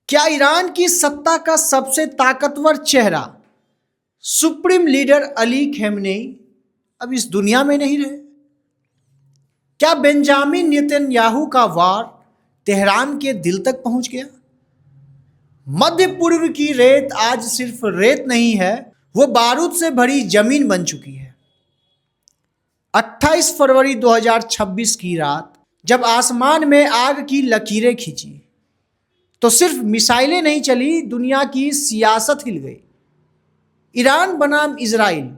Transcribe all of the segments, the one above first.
क्या ईरान की सत्ता का सबसे ताकतवर चेहरा सुप्रीम लीडर अली खamenei अब इस दुनिया में नहीं रहे? क्या बेंजामिन नेतन्याहू का वार तेहरान के दिल तक पहुंच गया? मध्य पूर्व की रेत आज सिर्फ रेत नहीं है, वो बारूद से भरी जमीन बन चुकी है। 28 फरवरी 2026 की रात जब आसमान में आग की लकीरें खींची तो सिर्फ मिसाइलें नहीं चली, दुनिया की सियासत हिल गई। ईरान बनाम इजराइल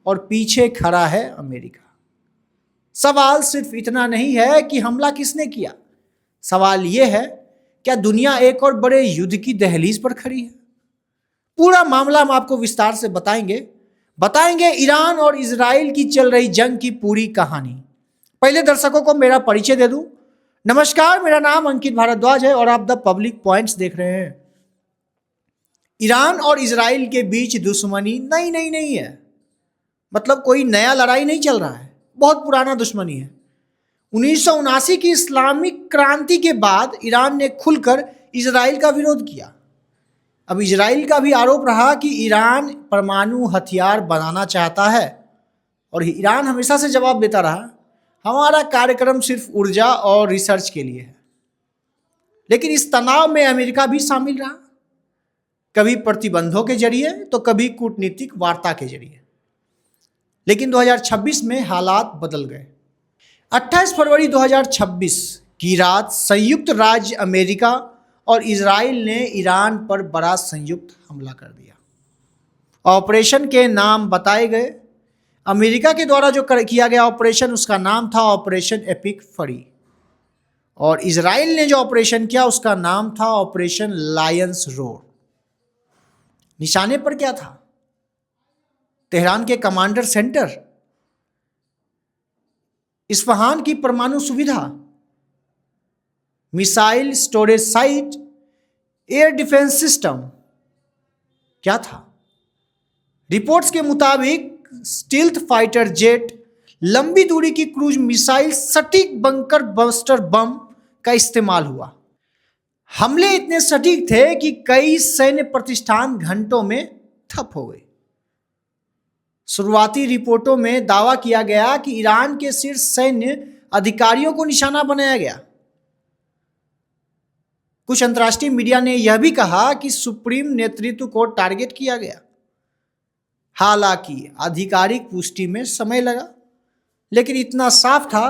और पीछे खड़ा है अमेरिका। सवाल सिर्फ इतना नहीं है कि हमला किसने किया, सवाल यह है क्या दुनिया एक और बड़े युद्ध की दहलीज पर खड़ी है। पूरा मामला हम आपको विस्तार से बताएंगे ईरान और इजराइल की चल रही जंग की पूरी कहानी। पहले दर्शकों को मेरा परिचय दे दूं। नमस्कार, मेरा नाम अंकित भारद्वाज है और आप द पब्लिक पॉइंट्स देख रहे हैं। ईरान और इजराइल के बीच दुश्मनी नहीं है, मतलब कोई नया लड़ाई नहीं चल रहा है, बहुत पुराना दुश्मनी है। 1979 की इस्लामिक क्रांति के बाद ईरान ने खुलकर इजराइल का विरोध किया। अब इजराइल का भी आरोप रहा कि ईरान परमाणु हथियार बनाना चाहता है और ईरान हमेशा से जवाब देता रहा, हमारा कार्यक्रम सिर्फ ऊर्जा और रिसर्च के लिए है। लेकिन इस तनाव में अमेरिका भी शामिल रहा, कभी प्रतिबंधों के जरिए तो कभी कूटनीतिक वार्ता के जरिए। लेकिन 2026 में हालात बदल गए। 28 फरवरी 2026 की रात संयुक्त राज्य अमेरिका और इजराइल ने ईरान पर बड़ा संयुक्त हमला कर दिया। ऑपरेशन के नाम बताए गए। अमेरिका के द्वारा जो किया गया ऑपरेशन, उसका नाम था ऑपरेशन एपिक फरी, और इजराइल ने जो ऑपरेशन किया उसका नाम था ऑपरेशन लायंस रोर। निशाने पर क्या था? तेहरान के कमांडर सेंटर, इस्फहान की परमाणु सुविधा, missile storage site, air defence system. क्या था? रिपोर्ट्स के मुताबिक स्टील्थ फाइटर जेट, लंबी दूरी की क्रूज मिसाइल, सटीक बंकर बस्टर बम का इस्तेमाल हुआ। हमले इतने सटीक थे कि कई सैन्य प्रतिष्ठान घंटों में ठप हो गए। शुरुआती रिपोर्टों में दावा किया गया कि ईरान के शीर्ष सैन्य अधिकारियों को निशाना बनाया गया। कुछ अंतर्राष्ट्रीय मीडिया ने यह भी कहा कि सुप्रीम नेतृत्व को टारगेट किया गया। हालांकि आधिकारिक पुष्टि में समय लगा, लेकिन इतना साफ था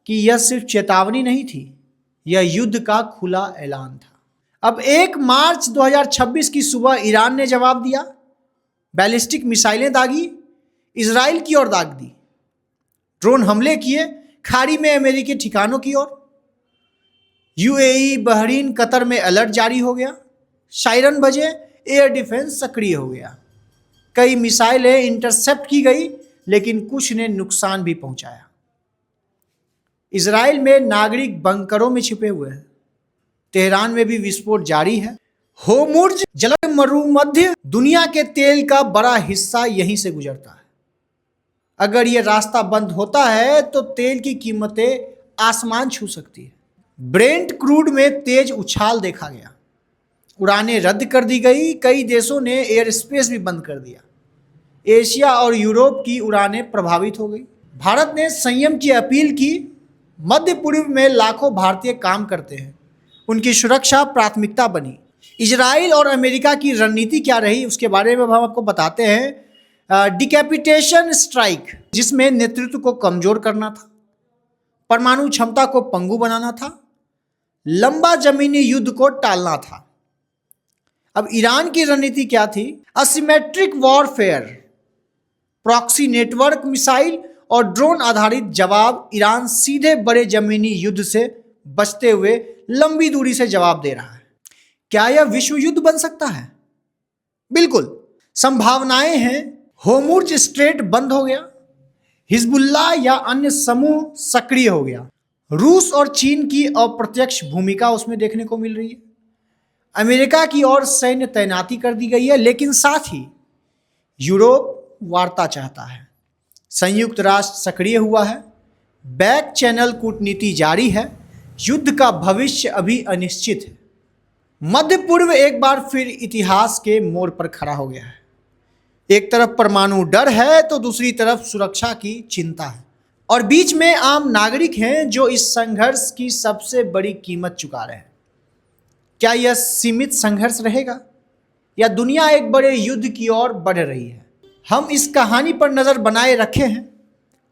कि यह सिर्फ चेतावनी नहीं थी, यह युद्ध का खुला ऐलान था। अब 1 मार्च 2026 की सुबह ईरान ने जवाब दिया, बैलिस्टिक मिसाइलें दागी, इजराइल की ओर दाग दी, ड्रोन हमले किए खाड़ी में अमेरिकी ठिकानों की ओर। यूएई, बहरीन, कतर में अलर्ट जारी हो गया। सायरन बजे, एयर डिफेंस सक्रिय हो गया। कई मिसाइलें इंटरसेप्ट की गई, लेकिन कुछ ने नुकसान भी पहुंचाया। इजराइल में नागरिक बंकरों में छिपे हुए हैं। तेहरान में भी विस्फोट जारी है। होर्मुज़ जल मरुमध्य दुनिया के तेल का बड़ा हिस्सा यहीं से गुजरता है। अगर यह रास्ता बंद होता है तो तेल की कीमतें आसमान छू सकती है। ब्रेंट क्रूड में तेज उछाल देखा गया। उड़ानें रद्द कर दी गई, कई देशों ने एयर स्पेस भी बंद कर दिया। एशिया और यूरोप की उड़ानें प्रभावित हो गई। भारत ने संयम की अपील की। मध्य पूर्व में लाखों भारतीय काम करते हैं, उनकी सुरक्षा प्राथमिकता बनी। इजराइल और अमेरिका की रणनीति क्या रही उसके बारे में हम आपको बताते हैं। डिकैपिटेशन स्ट्राइक, जिसमें नेतृत्व को कमजोर करना था, परमाणु क्षमता को पंगु बनाना था, लंबा जमीनी युद्ध को टालना था। अब ईरान की रणनीति क्या थी? Asymmetric warfare, proxy network, missile और ड्रोन आधारित जवाब। ईरान सीधे बड़े जमीनी युद्ध से बचते हुए लंबी दूरी से जवाब दे रहा है। क्या यह विश्व युद्ध बन सकता है? बिल्कुल, संभावनाएं हैं। होर्मुज़ स्ट्रेट बंद हो गया, हिजबुल्लाह या अन्य समूह सक्रिय हो गया। रूस और चीन की अप्रत्यक्ष भूमिका उसमें देखने को मिल रही है। अमेरिका की ओर सैन्य तैनाती कर दी गई है, लेकिन साथ ही यूरोप वार्ता चाहता है। संयुक्त राष्ट्र सक्रिय हुआ है। बैक चैनल कूटनीति जारी है। युद्ध का भविष्य अभी अनिश्चित है। मध्य पूर्व एक बार फिर इतिहास के मोड़ पर खड़ा हो गया है। एक तरफ परमाणु डर है तो दूसरी तरफ सुरक्षा की चिंता है, और बीच में आम नागरिक हैं जो इस संघर्ष की सबसे बड़ी कीमत चुका रहे हैं। क्या यह सीमित संघर्ष रहेगा या दुनिया एक बड़े युद्ध की ओर बढ़ रही है? हम इस कहानी पर नज़र बनाए रखे हैं।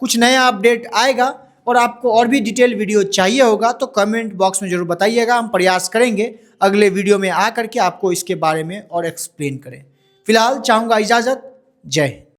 कुछ नया अपडेट आएगा और आपको और भी डिटेल वीडियो चाहिए होगा तो कमेंट बॉक्स में जरूर बताइएगा। हम प्रयास करेंगे अगले वीडियो में आकर के आपको इसके बारे में और एक्सप्लेन करें। फिलहाल चाहूँगा इजाज़त। जय हिंद।